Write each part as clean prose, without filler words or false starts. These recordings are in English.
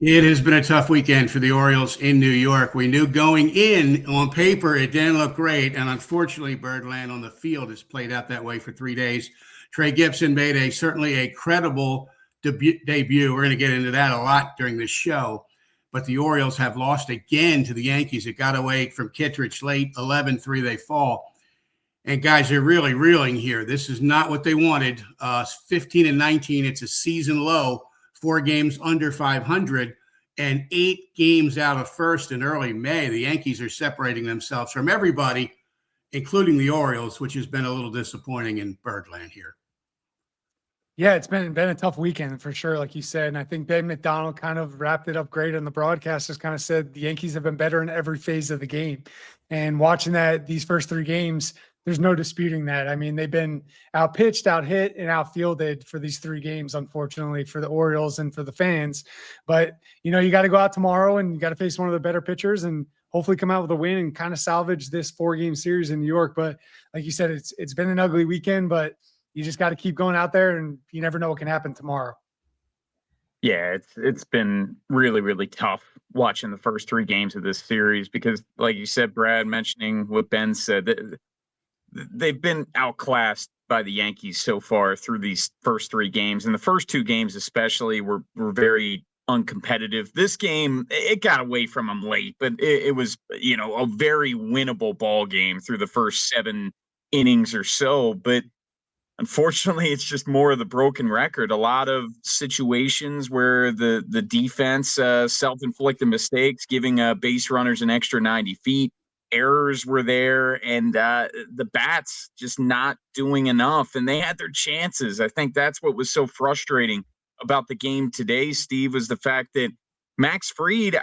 It has been a tough weekend for the Orioles in New York. We knew going in on paper it didn't look great, and unfortunately, Birdland on the field has played out that way for 3 days. Trey Gibson made certainly a credible debut. We're going to get into that a lot during this show, but the Orioles have lost again to the Yankees. It got away from Kittredge late, 11-3 they fall. And guys, they're really reeling here. This is not what they wanted. 15-19, it's a season low. 4 games under 500 and 8 games out of first in early May. The Yankees are separating themselves from everybody, including the Orioles, which has been a little disappointing in Birdland here. Yeah, it's been a tough weekend for sure, like you said. And I think Ben McDonald kind of wrapped it up great on the broadcast, just kind of said the Yankees have been better in every phase of the game. And watching these first 3 games, there's no disputing that. I mean, they've been outpitched, out-hit, and outfielded for these 3 games, unfortunately, for the Orioles and for the fans. But, you got to go out tomorrow and you got to face one of the better pitchers and hopefully come out with a win and kind of salvage this 4-game series in New York. But like you said, it's been an ugly weekend, but you just got to keep going out there and you never know what can happen tomorrow. Yeah, it's been really, really tough watching the first 3 games of this series because, like you said, Brad, mentioning what Ben said, they've been outclassed by the Yankees so far through these first 3 games. And the first 2 games especially were very uncompetitive. This game, it got away from them late, but it was, a very winnable ball game through the first 7 innings or so. But unfortunately, it's just more of the broken record. A lot of situations where the defense self-inflicted mistakes, giving base runners an extra 90 feet. Errors were there, and the bats just not doing enough, and they had their chances. I think that's what was so frustrating about the game today, Steve, was the fact that Max Fried,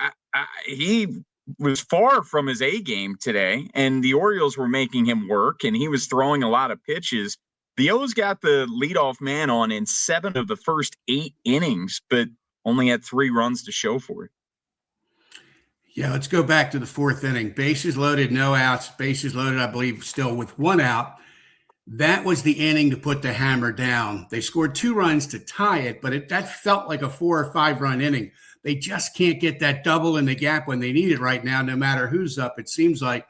he was far from his A game today, and the Orioles were making him work, and he was throwing a lot of pitches. The O's got the leadoff man on in 7 of the first 8 innings, but only had 3 runs to show for it. Yeah, let's go back to the 4th inning. Bases loaded, no outs. Bases loaded, I believe, still with 1 out. That was the inning to put the hammer down. They scored 2 runs to tie it, but that felt like a 4 or 5 run inning. They just can't get that double in the gap when they need it right now, no matter who's up, it seems like.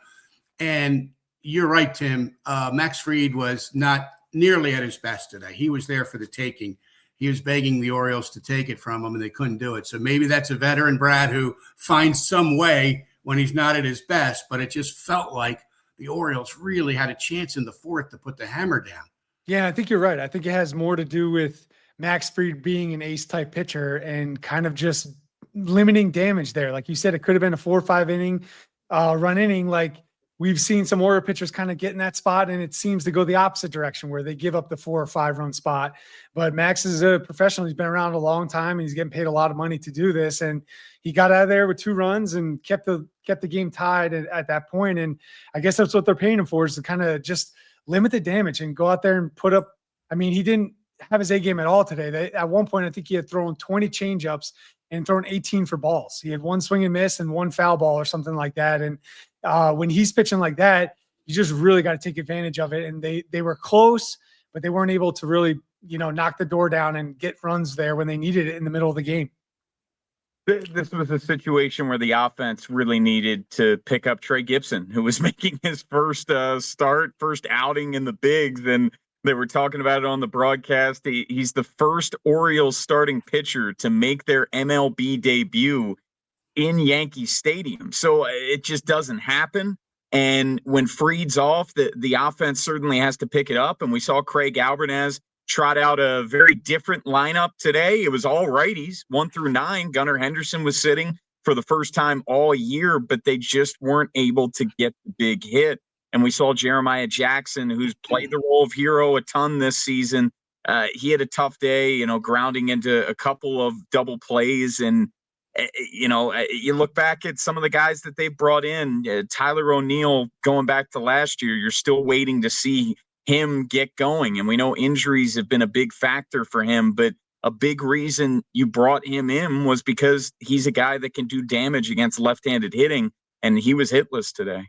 And you're right, Tim. Max Fried was not nearly at his best today. He was there for the taking. He was begging the Orioles to take it from him, and they couldn't do it. So maybe that's a veteran, Brad, who finds some way when he's not at his best, but it just felt like the Orioles really had a chance in the 4th to put the hammer down. Yeah, I think you're right. I think it has more to do with Max Fried being an ace-type pitcher and kind of just limiting damage there. Like you said, it could have been a 4 or 5 inning run inning. Like we've seen some Oriole pitchers kind of get in that spot, and it seems to go the opposite direction where they give up the 4 or 5 run spot. But Max is a professional. He's been around a long time, and he's getting paid a lot of money to do this. And he got out of there with 2 runs and kept the game tied at that point. And I guess that's what they're paying him for, is to kind of just limit the damage and go out there and put up. I mean, he didn't have his A game at all today. At one point, I think he had thrown 20 changeups and thrown 18 for balls. He had 1 swing and miss and 1 foul ball or something like that. And when he's pitching like that, you just really got to take advantage of it. And they were close, but they weren't able to really, knock the door down and get runs there when they needed it in the middle of the game. This was a situation where the offense really needed to pick up Trey Gibson, who was making his first first outing in the bigs. And they were talking about it on the broadcast. He's the first Orioles starting pitcher to make their MLB debut in Yankee Stadium. So it just doesn't happen. And when Fried's off, the offense certainly has to pick it up. And we saw Craig Albertaz trot out a very different lineup today. It was all righties, 1 through 9. Gunnar Henderson was sitting for the first time all year, but they just weren't able to get the big hit. And we saw Jeremiah Jackson, who's played the role of hero a ton this season. He had a tough day, grounding into a couple of double plays. And you look back at some of the guys that they brought in, Tyler O'Neill, going back to last year, you're still waiting to see him get going. And we know injuries have been a big factor for him, but a big reason you brought him in was because he's a guy that can do damage against left-handed hitting, and he was hitless today.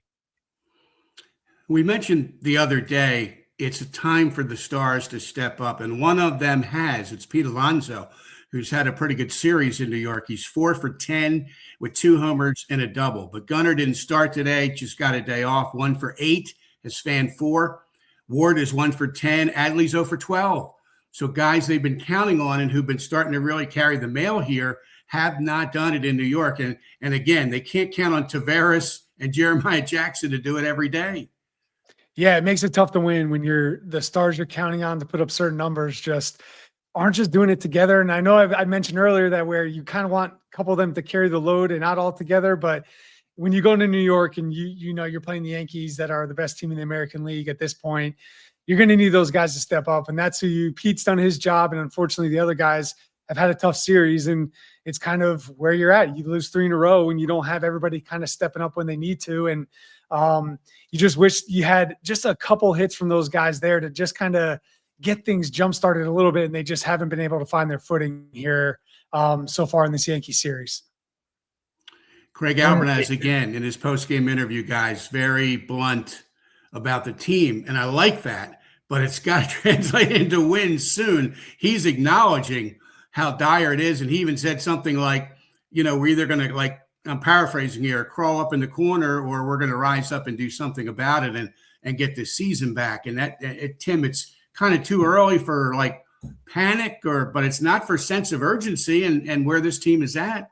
We mentioned the other day, it's a time for the stars to step up, and one of them has. It's Pete Alonso. who's had a pretty good series in New York. He's 4 for 10 with 2 homers and a double. But Gunnar didn't start today, just got a day off. 1 for 8 has fanned 4. Ward is 1 for 10. Adley's 0 for 12. So guys they've been counting on and who've been starting to really carry the mail here have not done it in New York. And again, they can't count on Tavares and Jeremiah Jackson to do it every day. Yeah, it makes it tough to win when the stars you're counting on to put up certain numbers just aren't just doing it together. And I know I mentioned earlier that where you kind of want a couple of them to carry the load and not all together, but when you go to New York and you know you're playing the Yankees that are the best team in the American League at this point, you're going to need those guys to step up. And that's Pete's done his job. And unfortunately, the other guys have had a tough series. And it's kind of where you're at. You lose 3 in a row and you don't have everybody kind of stepping up when they need to. And you just wish you had just a couple hits from those guys there to just kind of get things jump-started a little bit. And they just haven't been able to find their footing here so far in this Yankee series. Craig Albertaz, again, in his post-game interview, guys, very blunt about the team. And I like that, but it's got to translate into wins soon. He's acknowledging how dire it is. And he even said something like, we're either going to, like, I'm paraphrasing here, crawl up in the corner or we're going to rise up and do something about it and get this season back. And Tim, it's kind of too early for like panic but it's not for sense of urgency and where this team is at.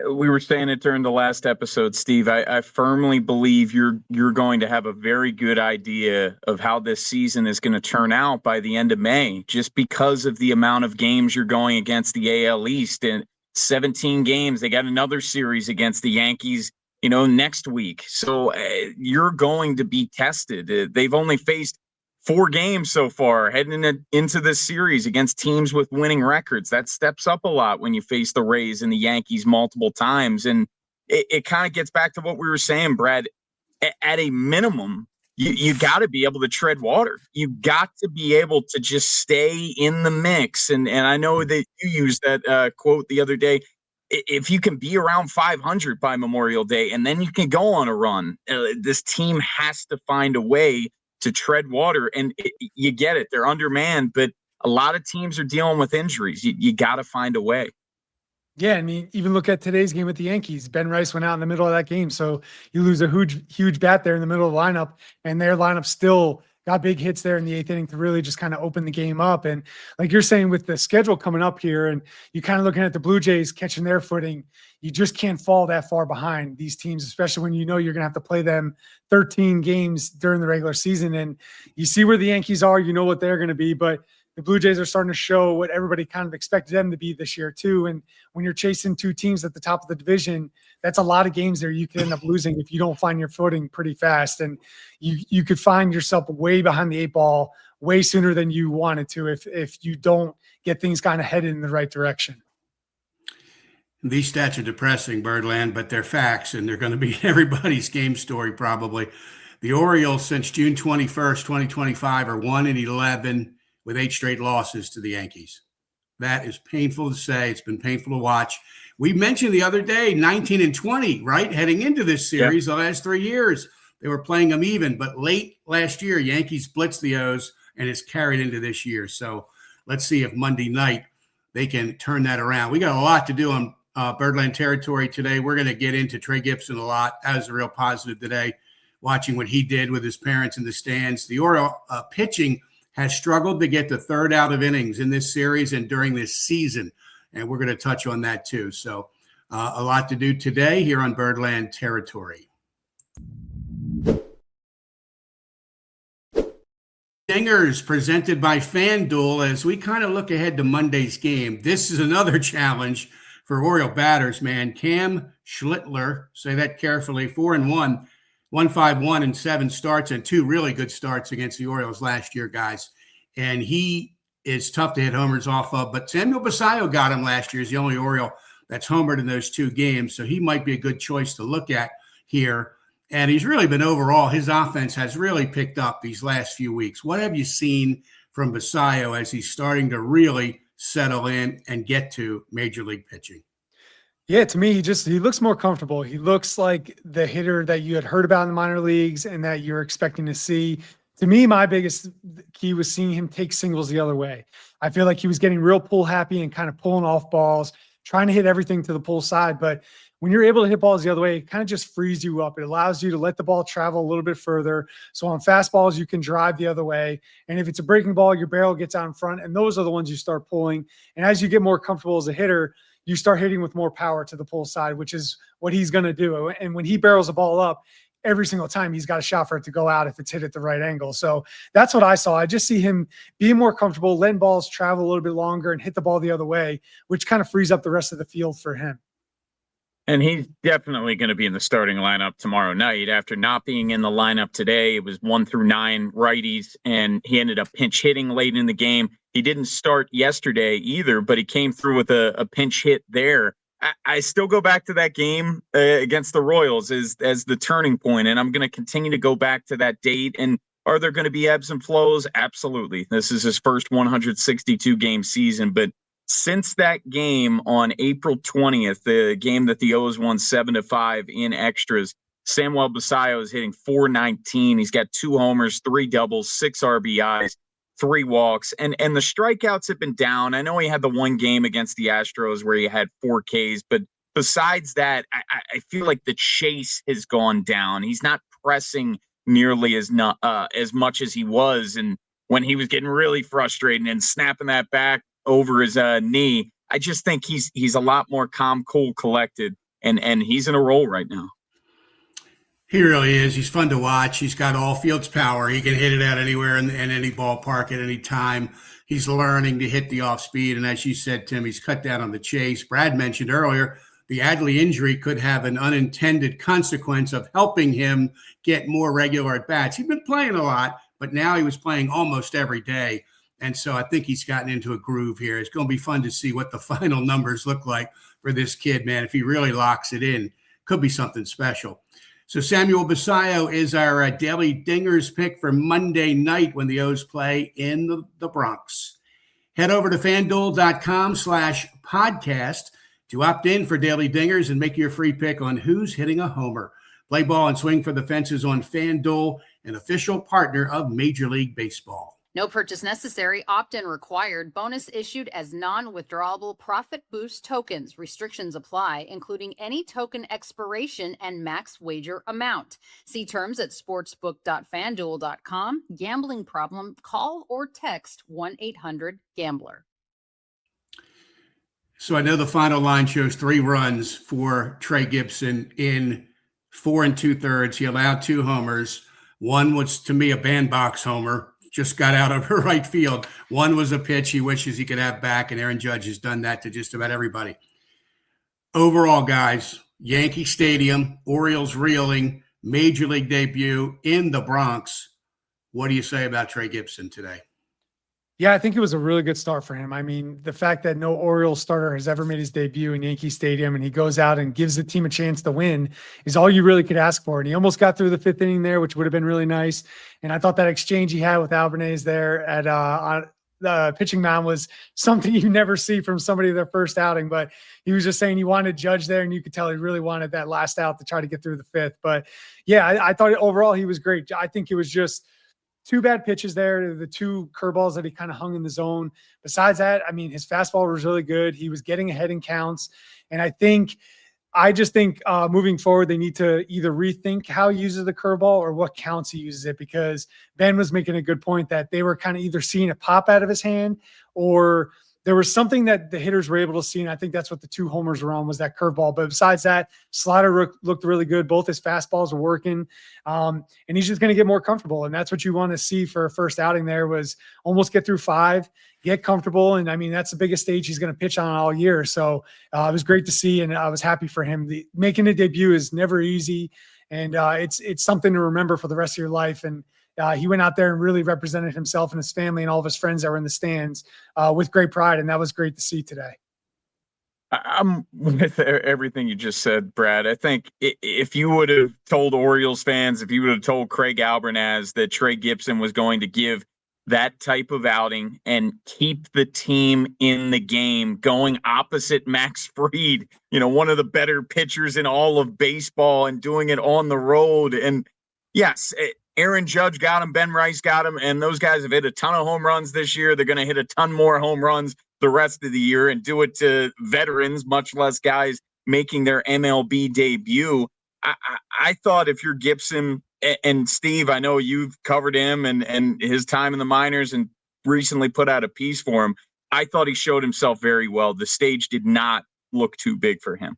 We were saying it during the last episode, Steve. I firmly believe you're going to have a very good idea of how this season is going to turn out by the end of May, just because of the amount of games you're going against the AL East. And 17 games, they got another series against the Yankees, next week. So you're going to be tested. They've only faced 4 games so far heading into this series against teams with winning records. That steps up a lot when you face the Rays and the Yankees multiple times. And it kind of gets back to what we were saying, Brad. At a minimum, you got to be able to tread water. You got to be able to just stay in the mix. And I know that you used that quote the other day. If you can be around 500 by Memorial Day and then you can go on a run, this team has to find a way to tread water. And you get it. They're undermanned, but a lot of teams are dealing with injuries. You got to find a way. Yeah, I mean, even look at today's game with the Yankees. Ben Rice went out in the middle of that game. So you lose a huge bat there in the middle of the lineup, and their lineup still got big hits there in the 8th inning to really just kind of open the game up. And like you're saying, with the schedule coming up here and you kind of looking at the Blue Jays catching their footing, you just can't fall that far behind these teams, especially when you know you're going to have to play them 13 games during the regular season. And you see where the Yankees are, you know what they're going to be, but the Blue Jays are starting to show what everybody kind of expected them to be this year too. And when you're chasing 2 teams at the top of the division, that's a lot of games there you could end up losing if you don't find your footing pretty fast. And you could find yourself way behind the 8 ball way sooner than you wanted to if you don't get things kind of headed in the right direction. These stats are depressing, Birdland, but they're facts, and they're going to be everybody's game story probably. The Orioles since June 21st, 2025 are 1-11 with 8 straight losses to the Yankees. That is painful to say. It's been painful to watch. We mentioned the other day, 19-20, right? Heading into this series, The last 3 years, they were playing them even. But late last year, Yankees blitzed the O's, and it's carried into this year. So let's see if Monday night they can turn that around. We got a lot to do on Birdland Territory today. We're going to get into Trey Gibson a lot. That was a real positive today, watching what he did with his parents in the stands. The Oriole pitching has struggled to get the 3rd out of innings in this series and during this season. And we're going to touch on that too. So a lot to do today here on Birdland Territory. Dingers presented by FanDuel. As we kind of look ahead to Monday's game, this is another challenge for Oriole batters, man. Cam Schlittler, say that carefully, 4-1. 151 and 7 starts and 2 really good starts against the Orioles last year, guys. And he is tough to hit homers off of. But Samuel Basallo got him last year. He's the only Oriole that's homered in those 2 games. So he might be a good choice to look at here. And he's really been overall, his offense has really picked up these last few weeks. What have you seen from Basallo as he's starting to really settle in and get to major league pitching? Yeah, to me, he looks more comfortable. He looks like the hitter that you had heard about in the minor leagues and that you're expecting to see. To me, my biggest key was seeing him take singles the other way. I feel like he was getting real pull happy and kind of pulling off balls, trying to hit everything to the pull side. But when you're able to hit balls the other way, it kind of just frees you up. It allows you to let the ball travel a little bit further. So on fastballs, you can drive the other way. And if it's a breaking ball, your barrel gets out in front, and those are the ones you start pulling. And as you get more comfortable as a hitter, you start hitting with more power to the pull side, which is what he's going to do. And when he barrels a ball up, every single time he's got a shot for it to go out if it's hit at the right angle. So that's what I saw. I just see him being more comfortable, letting balls travel a little bit longer and hit the ball the other way, which kind of frees up the rest of the field for him. And he's definitely going to be in the starting lineup tomorrow night. After not being in the lineup today, it was 1 through 9 righties, and he ended up pinch hitting late in the game. He didn't start yesterday either, but he came through with a pinch hit there. I still go back to that game against the Royals as the turning point, and I'm going to continue to go back to that date. And are there going to be ebbs and flows? Absolutely. This is his first 162-game season, but since that game on April 20th, the game that the O's won 7-5 in extras, Samuel Basallo is hitting .419. He's got 2 homers, 3 doubles, 6 RBIs, 3 walks, and the strikeouts have been down. I know he had the one game against the Astros where he had 4 Ks, but besides that, I feel like the chase has gone down. He's not pressing nearly as much as he was, and when he was getting really frustrated and snapping that back over his knee, I just think he's a lot more calm, cool, collected, and he's in a roll right now. He really is. He's fun to watch. He's got all fields power. He can hit it out anywhere in any ballpark at any time. He's learning to hit the off speed. And as you said, Tim, he's cut down on the chase. Brad mentioned earlier, the Adley injury could have an unintended consequence of helping him get more regular at bats. He'd been playing a lot, but now he was playing almost every day. And so I think he's gotten into a groove here. It's going to be fun to see what the final numbers look like for this kid, man. If he really locks it in, could be something special. So Samuel Basallo is our Daily Dingers pick for Monday night when the O's play in the Bronx. Head over to FanDuel.com/podcast to opt in for Daily Dingers and make your free pick on who's hitting a homer. Play ball and swing for the fences on FanDuel, an official partner of Major League Baseball. No purchase necessary, opt-in required. Bonus issued as non-withdrawable profit boost tokens. Restrictions apply, including any token expiration and max wager amount. See terms at sportsbook.fanduel.com. Gambling problem? Call or text 1-800-GAMBLER. So I know the final line shows 3 runs for Trey Gibson in 4 2/3. He allowed 2 homers. One was, to me, a bandbox homer. Just got out of right field. One was a pitch he wishes he could have back, and Aaron Judge has done that to just about everybody. Overall, guys, Yankee Stadium, Orioles reeling, Major League debut in the Bronx. What do you say about Trey Gibson today? Yeah, I think it was a really good start for him. I mean, the fact that no Orioles starter has ever made his debut in Yankee Stadium and he goes out and gives the team a chance to win is all you really could ask for. And he almost got through the 5th inning there, which would have been really nice. And I thought that exchange he had with Albanese there at on the pitching mound was something you never see from somebody their first outing. But he was just saying he wanted Judge there, and you could tell he really wanted that last out to try to get through the 5th. But yeah, I thought overall he was great. I think it was just 2 bad pitches there, the 2 curveballs that he kind of hung in the zone. Besides that, I mean, his fastball was really good. He was getting ahead in counts. And I just think moving forward, they need to either rethink how he uses the curveball or what counts he uses it, because Ben was making a good point that they were kind of either seeing it pop out of his hand or there was something that the hitters were able to see, and I think that's what the 2 homers were on, was that curveball. But besides that, slider looked really good. Both his fastballs were working, and he's just going to get more comfortable, and that's what you want to see for a first outing there, was almost get through 5, get comfortable, and I mean, that's the biggest stage he's going to pitch on all year. So it was great to see, and I was happy for him. Making a debut is never easy, and it's something to remember for the rest of your life. And he went out there and really represented himself and his family and all of his friends that were in the stands with great pride. And that was great to see today. I'm with everything you just said, Brad. I think if you would have told Orioles fans, if you would have told Craig Albanese that Trey Gibson was going to give that type of outing and keep the team in the game, going opposite Max Fried, one of the better pitchers in all of baseball, and doing it on the road. And yes, Aaron Judge got him, Ben Rice got him, and those guys have hit a ton of home runs this year. They're going to hit a ton more home runs the rest of the year and do it to veterans, much less guys making their MLB debut. I thought if you're Gibson and Steve, I know you've covered him and his time in the minors and recently put out a piece for him. I thought he showed himself very well. The stage did not look too big for him.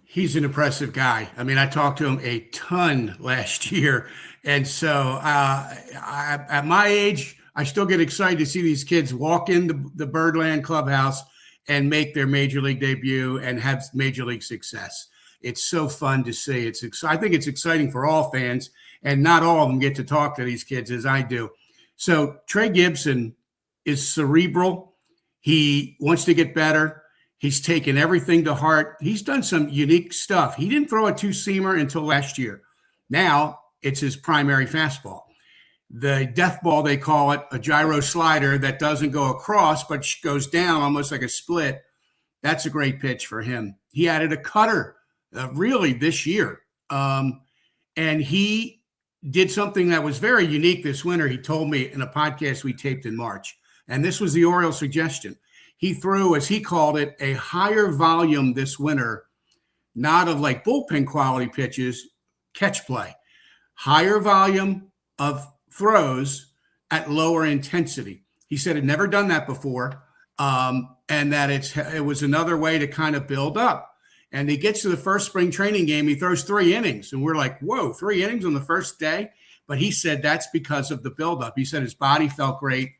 He's an impressive guy. I mean, I talked to him a ton last year. And so at my age, I still get excited to see these kids walk into the Birdland clubhouse and make their major league debut and have major league success. It's so fun to see. I think it's exciting for all fans, and not all of them get to talk to these kids as I do. So Trey Gibson is cerebral. He wants to get better. He's taken everything to heart. He's done some unique stuff. He didn't throw a two-seamer until last year. Now it's his primary fastball. The death ball, they call it, a gyro slider that doesn't go across but goes down almost like a split. That's a great pitch for him. He added a cutter really this year. And he did something that was very unique this winter. He told me in a podcast we taped in March. And this was the Orioles' suggestion. He threw, as he called it, a higher volume this winter, not of like bullpen quality pitches, catch play. Higher volume of throws at lower intensity. He said he'd never done that before, and that it was another way to kind of build up. And he gets to the first spring training game, he throws 3 innings, and we're like, whoa, 3 innings on the first day? But he said that's because of the buildup. He said his body felt great.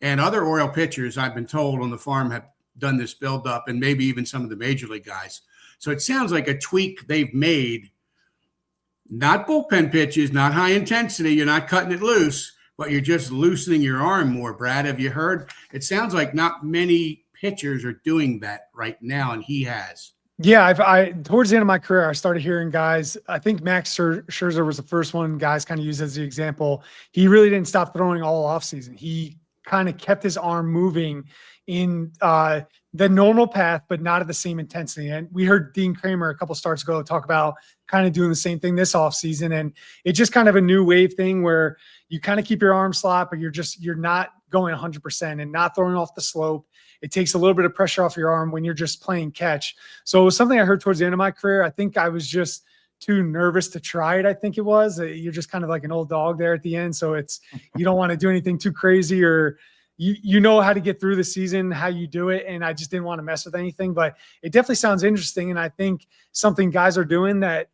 And other Oriole pitchers, I've been told, on the farm have done this buildup, and maybe even some of the major league guys. So it sounds like a tweak they've made. Not bullpen pitches, not high intensity. You're not cutting it loose, but you're just loosening your arm more, Brad. Have you heard? It sounds like not many pitchers are doing that right now, and he has. Yeah, I towards the end of my career, I started hearing guys. I think Max Scherzer was the first one guys kind of used as the example. He really didn't stop throwing all offseason. He kind of kept his arm moving in the normal path, but not at the same intensity. And we heard Dean Kramer a couple starts ago talk about kind of doing the same thing this offseason. And it's just kind of a new wave thing where you kind of keep your arm slot, but you're not going 100% and not throwing off the slope. It takes a little bit of pressure off your arm when you're just playing catch. So it was something I heard towards the end of my career. I think I was just too nervous to try it. I think it was. You're just kind of like an old dog there at the end. So you don't want to do anything too crazy, or you know how to get through the season, how you do it. And I just didn't want to mess with anything, but it definitely sounds interesting. And I think something guys are doing that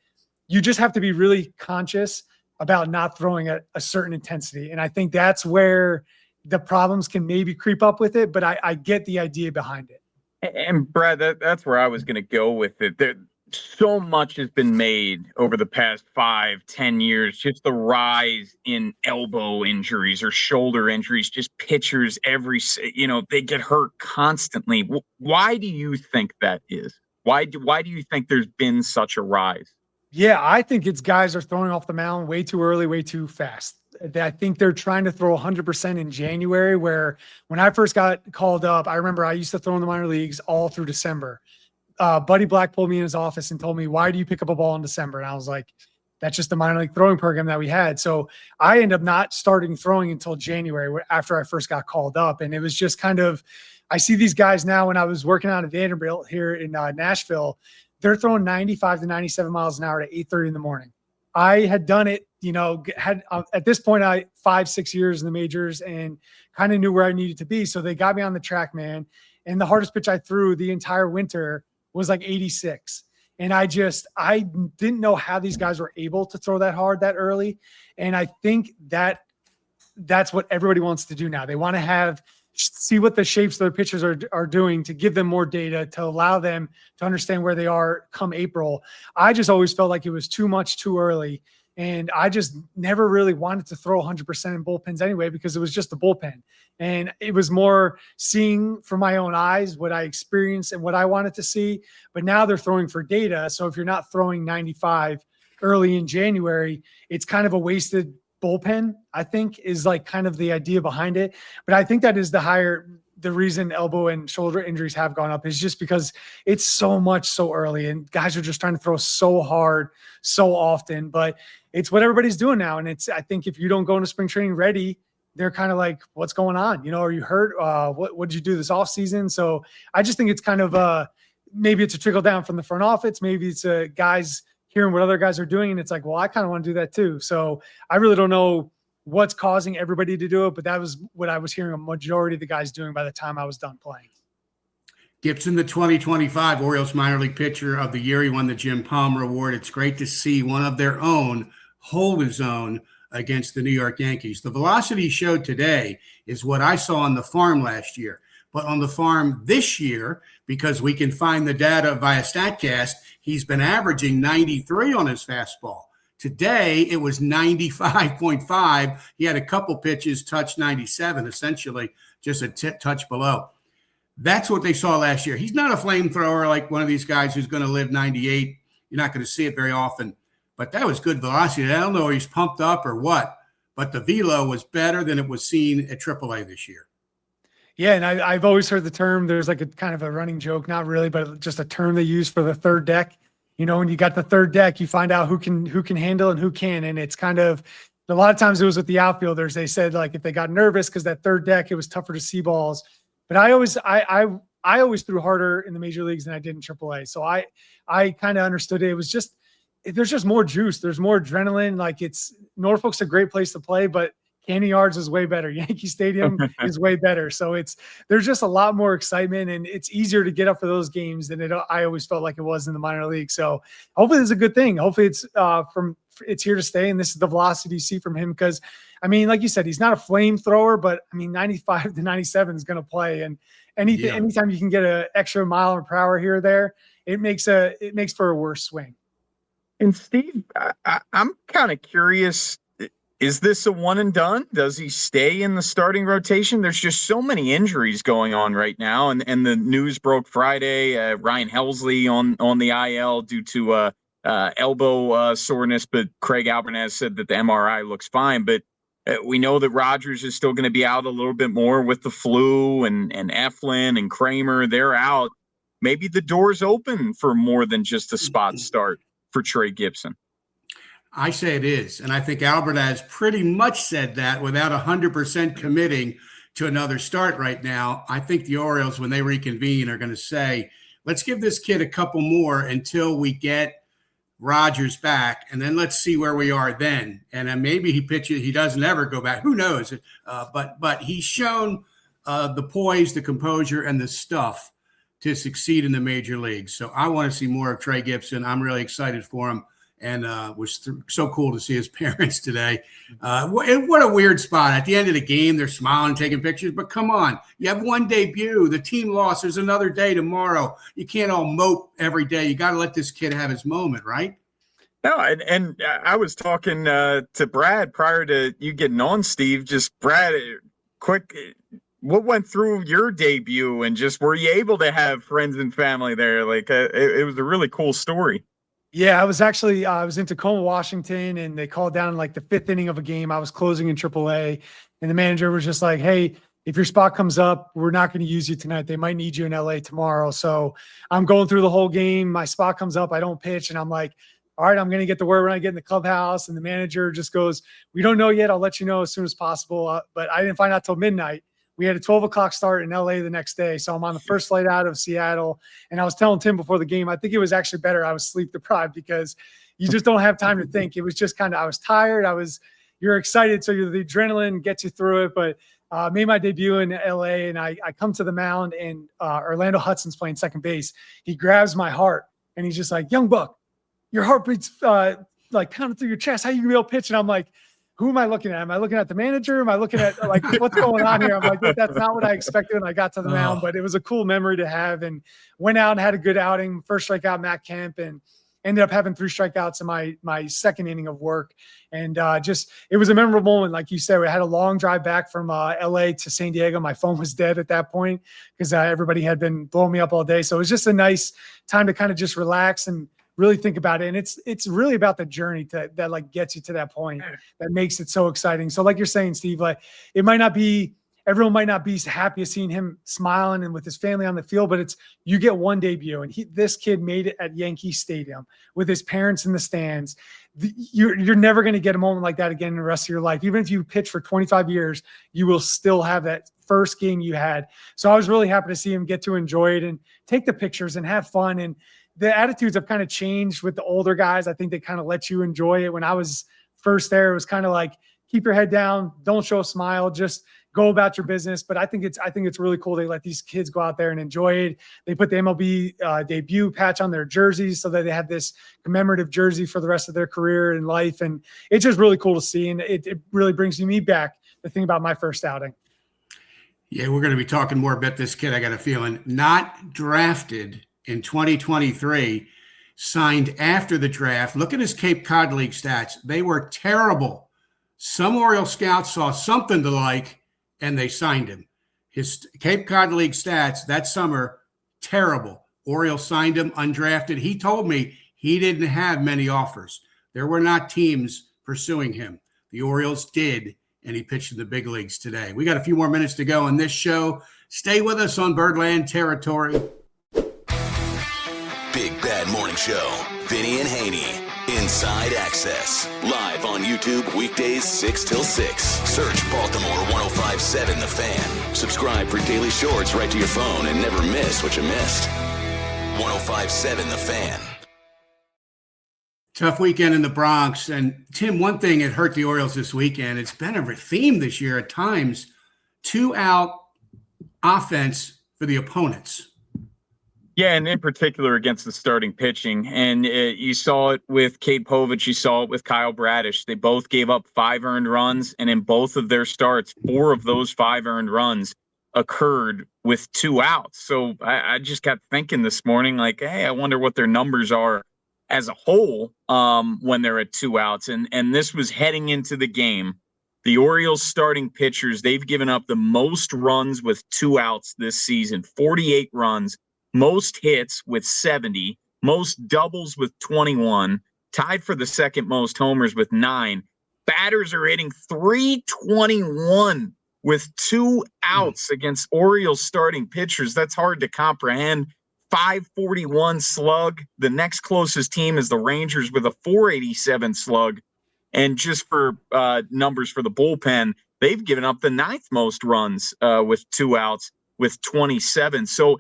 you just have to be really conscious about not throwing at a certain intensity. And I think that's where the problems can maybe creep up with it, but I get the idea behind it. And Brad, that's where I was going to go with it. So much has been made over the past 5-10 years, just the rise in elbow injuries or shoulder injuries, just pitchers they get hurt constantly. Why do you think that is? Why do you think there's been such a rise? Yeah, I think it's guys are throwing off the mound way too early, way too fast. I think they're trying to throw 100% in January, where when I first got called up, I remember I used to throw in the minor leagues all through December. Buddy Black pulled me in his office and told me, why do you pick up a ball in December? And I was like, that's just the minor league throwing program that we had. So I ended up not starting throwing until January after I first got called up. And it was just kind of, I see these guys now when I was working out at Vanderbilt here in Nashville, they're throwing 95 to 97 miles an hour to 8:30 in the morning. I had done it, at this point, 5-6 years in the majors and kind of knew where I needed to be. So they got me on the track, man. And the hardest pitch I threw the entire winter was like 86. And I didn't know how these guys were able to throw that hard that early. And I think that's what everybody wants to do now. They want to see what the shapes of their pitchers are doing to give them more data to allow them to understand where they are come April. I just always felt like it was too much too early. And I just never really wanted to throw 100% in bullpens anyway, because it was just a bullpen. And it was more seeing from my own eyes what I experienced and what I wanted to see. But now they're throwing for data. So if you're not throwing 95 early in January, it's kind of a wasted bullpen, I think, is like kind of the idea behind it. But I think that is the reason elbow and shoulder injuries have gone up is just because it's so much so early and guys are just trying to throw so hard so often. But it's what everybody's doing now. And I think if you don't go into spring training ready, they're kind of like, what's going on? You know, are you hurt? What did you do this off season? So I just think it's kind of maybe it's a trickle down from the front office. Maybe it's guys hearing what other guys are doing. And it's like, well, I kind of want to do that too. So I really don't know what's causing everybody to do it, but that was what I was hearing a majority of the guys doing by the time I was done playing. Gibson, the 2025 Orioles minor league pitcher of the year. He won the Jim Palmer Award. It's great to see one of their own hold his own against the New York Yankees. The velocity he showed today is what I saw on the farm last year. But on the farm this year, because we can find the data via StatCast, he's been averaging 93 on his fastball. Today, it was 95.5. He had a couple pitches touch 97, essentially just a touch below. That's what they saw last year. He's not a flamethrower like one of these guys who's going to live 98. You're not going to see it very often. But that was good velocity. I don't know if he's pumped up or what, but the velo was better than it was seen at AAA this year. Yeah, and I've always heard the term, there's like a kind of a running joke, not really, but just a term they use for the third deck. You know, when you got the third deck, you find out who can handle and who can. And it's kind of, a lot of times it was with the outfielders. They said like if they got nervous because that third deck, it was tougher to see balls. But I always threw harder in the major leagues than I did in AAA. So I kind of understood it. It was just, there's just more juice. There's more adrenaline. Like Norfolk's a great place to play, but Canyon Yards is way better. Yankee Stadium is way better. So there's just a lot more excitement, and it's easier to get up for those games than I always felt like it was in the minor league. So hopefully it's a good thing. Hopefully it's here to stay. And this is the velocity you see from him. Cause I mean, like you said, he's not a flamethrower, but I mean, 95 to 97 is going to play. And anytime you can get an extra mile per hour here or there, it makes for a worse swing. And Steve, I'm kind of curious, is this a one and done? Does he stay in the starting rotation? There's just so many injuries going on right now. And the news broke Friday, Ryan Helsley on the IL due to elbow soreness, but Craig Albertaz said that the MRI looks fine. But we know that Rogers is still going to be out a little bit more with the flu, and Eflin and Kramer, they're out. Maybe the door's open for more than just a spot start for Trey Gibson. I say it is. And I think Albertaz pretty much said that without 100% committing to another start right now. I think the Orioles, when they reconvene, are going to say, let's give this kid a couple more until we get Rogers back, and then let's see where we are then. And then maybe he pitches, he doesn't ever go back. Who knows? But he's shown the poise, the composure, and the stuff to succeed in the major leagues. So I want to see more of Trey Gibson. I'm really excited for him. And was so cool to see his parents today. What a weird spot. At the end of the game, they're smiling, taking pictures. But come on, you have one debut. The team lost. There's another day tomorrow. You can't all mope every day. You got to let this kid have his moment, right? No, and I was talking to Brad prior to you getting on, Steve. Just Brad, quick, what went through your debut, and just were you able to have friends and family there? Like it was a really cool story. Yeah, I was in Tacoma, Washington, and they called down like the fifth inning of a game. I was closing in AAA, and the manager was just like, hey, if your spot comes up, we're not going to use you tonight. They might need you in LA tomorrow. So I'm going through the whole game. My spot comes up. I don't pitch. And I'm like, all right, I'm going to get the word when I get in the clubhouse. And the manager just goes, we don't know yet. I'll let you know as soon as possible. But I didn't find out till midnight. We had a 12 o'clock start in LA the next day. So I'm on the first flight out of Seattle. And I was telling Tim before the game, I think it was actually better I was sleep deprived, because you just don't have time to think. It was just kind of, I was tired. You're excited. So the adrenaline gets you through it. But made my debut in LA, and I come to the mound, and Orlando Hudson's playing second base. He grabs my heart and he's just like, young buck, your heart beats like pounding through your chest. How you gonna be able to pitch? And I'm like, who am I looking at? Am I looking at the manager? Am I looking at like what's going on here? I'm like, that's not what I expected when I got to the mound, but it was a cool memory to have, and went out and had a good outing. First strikeout, Matt Kemp, and ended up having 3 strikeouts in my second inning of work. And it was a memorable moment. Like you said, we had a long drive back from LA to San Diego. My phone was dead at that point because everybody had been blowing me up all day. So it was just a nice time to kind of just relax and really think about it. And it's really about the journey that like gets you to that point that makes it so exciting. So like you're saying, Steve, like everyone might not be happy of seeing him smiling and with his family on the field, but you get one debut, and this kid made it at Yankee Stadium with his parents in the stands. you're never going to get a moment like that again in the rest of your life. Even if you pitch for 25 years, you will still have that first game you had. So I was really happy to see him get to enjoy it and take the pictures and have fun. And the attitudes have kind of changed with the older guys. I think they kind of let you enjoy it. When I was first there, it was kind of like, keep your head down, don't show a smile, just go about your business. But I think it's really cool they let these kids go out there and enjoy it. They put the MLB debut patch on their jerseys so that they have this commemorative jersey for the rest of their career and life. And it's just really cool to see. And it really brings me back to think about my first outing. Yeah, we're going to be talking more about this kid, I got a feeling. Not drafted in 2023, signed after the draft. Look at his Cape Cod League stats. They were terrible. Some Oriole scouts saw something to like, and they signed him. His Cape Cod League stats that summer, terrible. Orioles signed him undrafted. He told me he didn't have many offers. There were not teams pursuing him. The Orioles did, and he pitched in the big leagues today. We got a few more minutes to go on this show. Stay with us on Birdland Territory. Big Bad Morning Show. Vinny and Haney. Inside Access. Live on YouTube weekdays 6 till 6. Search Baltimore 105.7 The Fan. Subscribe for daily shorts right to your phone and never miss what you missed. 105.7 The Fan. Tough weekend in the Bronx. And Tim, one thing that hurt the Orioles this weekend, it's been a theme this year at times, 2-out offense for the opponents. Yeah, and in particular against the starting pitching. And you saw it with Cade Povich. You saw it with Kyle Bradish. They both gave up 5 earned runs, and in both of their starts, 4 of those 5 earned runs occurred with 2 outs. So I just got thinking this morning, like, hey, I wonder what their numbers are as a whole when they're at 2 outs. And this was heading into the game. The Orioles starting pitchers, they've given up the most runs with 2 outs this season, 48 runs. Most hits with 70, most doubles with 21, tied for the second most homers with 9. Batters are hitting .321 with 2 outs against Orioles starting pitchers. That's hard to comprehend. .541 slug. The next closest team is the Rangers with a .487 slug. And just for numbers for the bullpen, they've given up the 9th most runs with 2 outs with 27. So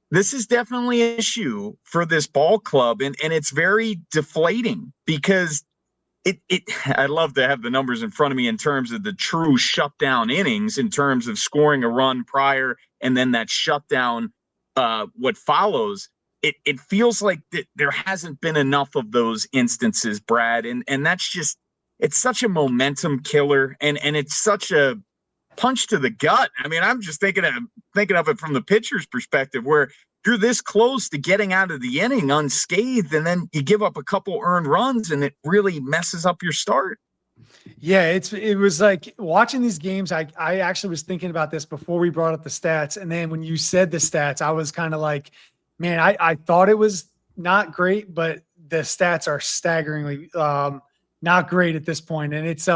this is definitely an issue for this ball club, and it's very deflating because I'd love to have the numbers in front of me in terms of the true shutdown innings, in terms of scoring a run prior and then that shutdown, what follows. It feels like there hasn't been enough of those instances, Brad, and that's just, it's such a momentum killer, and it's such a punch to the gut. I mean, I'm just thinking of it from the pitcher's perspective, where you're this close to getting out of the inning unscathed, and then you give up a couple earned runs, and it really messes up your start. Yeah, it was like watching these games. I actually was thinking about this before we brought up the stats, and then when you said the stats, I was kind of like, man, I thought it was not great, but the stats are staggeringly not great at this point, and it's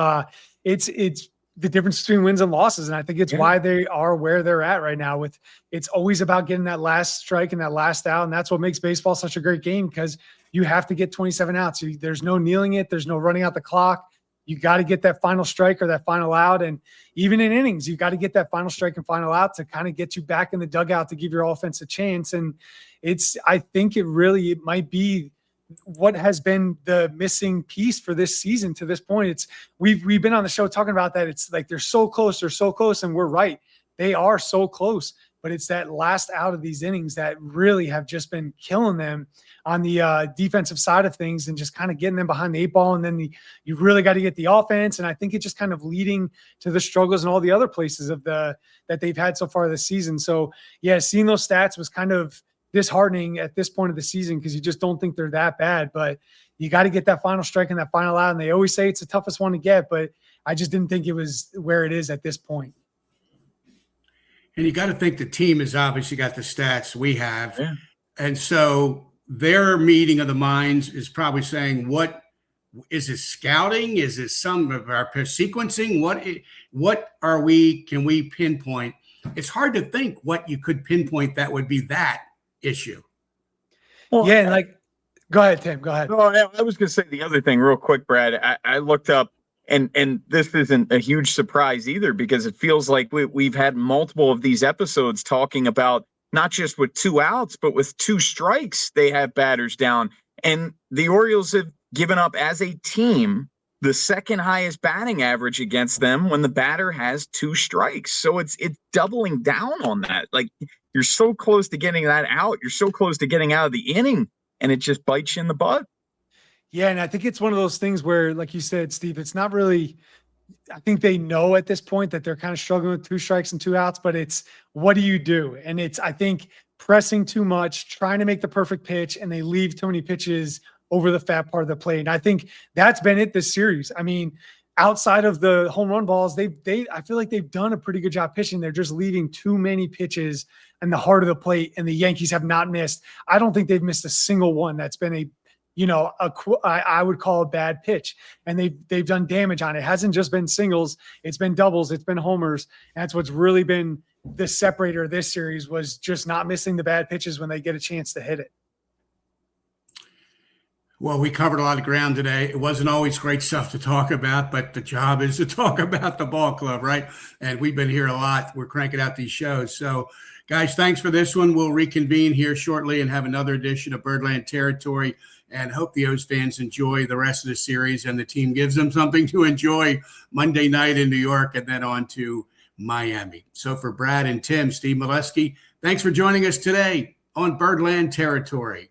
the difference between wins and losses. And I think it's why they are where they're at right now. It's always about getting that last strike and that last out. And that's what makes baseball such a great game, because you have to get 27 outs. There's no kneeling it. There's no running out the clock. You got to get that final strike or that final out. And even in innings, you got to get that final strike and final out to kind of get you back in the dugout to give your offense a chance. And I think it might be what has been the missing piece for this season to this point. We've been on the show talking about that. It's like they're so close, and we're right. They are so close, but it's that last out of these innings that really have just been killing them on the defensive side of things, and just kind of getting them behind the 8 ball. And then you really got to get the offense. And I think it's just kind of leading to the struggles and all the other places that they've had so far this season. So yeah, seeing those stats was kind of disheartening at this point of the season, because you just don't think they're that bad, but you got to get that final strike and that final out. And they always say it's the toughest one to get, but I just didn't think it was where it is at this point. And you got to think the team has obviously got the stats we have. Yeah. And so their meeting of the minds is probably saying, what is this, scouting? Is this some of our sequencing? Can we pinpoint? It's hard to think what you could pinpoint that would be that issue. Well, yeah, and like Go ahead, Tim. Go ahead. No, I was going to say the other thing real quick, Brad. I looked up, and this isn't a huge surprise either, because it feels like we've had multiple of these episodes talking about not just with 2 outs, but with 2 strikes, they have batters down. And the Orioles have given up as a team the second highest batting average against them when the batter has 2 strikes. So it's doubling down on that. Like, you're so close to getting that out. You're so close to getting out of the inning, and it just bites you in the butt. Yeah, and I think it's one of those things where, like you said, Steve, it's not really – I think they know at this point that they're kind of struggling with 2 strikes and 2 outs, but it's what do you do? And it's, I think, pressing too much, trying to make the perfect pitch, and they leave too many pitches over the fat part of the plate. And I think that's been it this series. I mean, outside of the home run balls, I feel like they've done a pretty good job pitching. They're just leaving too many pitches in the heart of the plate, and the Yankees have not missed. I don't think they've missed a single one that's been I would call a bad pitch, and they've done damage on it. It hasn't just been singles, it's been doubles, it's been homers. And that's what's really been the separator of this series, was just not missing the bad pitches when they get a chance to hit it. Well, we covered a lot of ground today. It wasn't always great stuff to talk about, but the job is to talk about the ball club, right? And we've been here a lot. We're cranking out these shows. So, guys, thanks for this one. We'll reconvene here shortly and have another edition of Birdland Territory, and hope the O's fans enjoy the rest of the series and the team gives them something to enjoy Monday night in New York and then on to Miami. So for Brad and Tim, Steve Melewski, thanks for joining us today on Birdland Territory.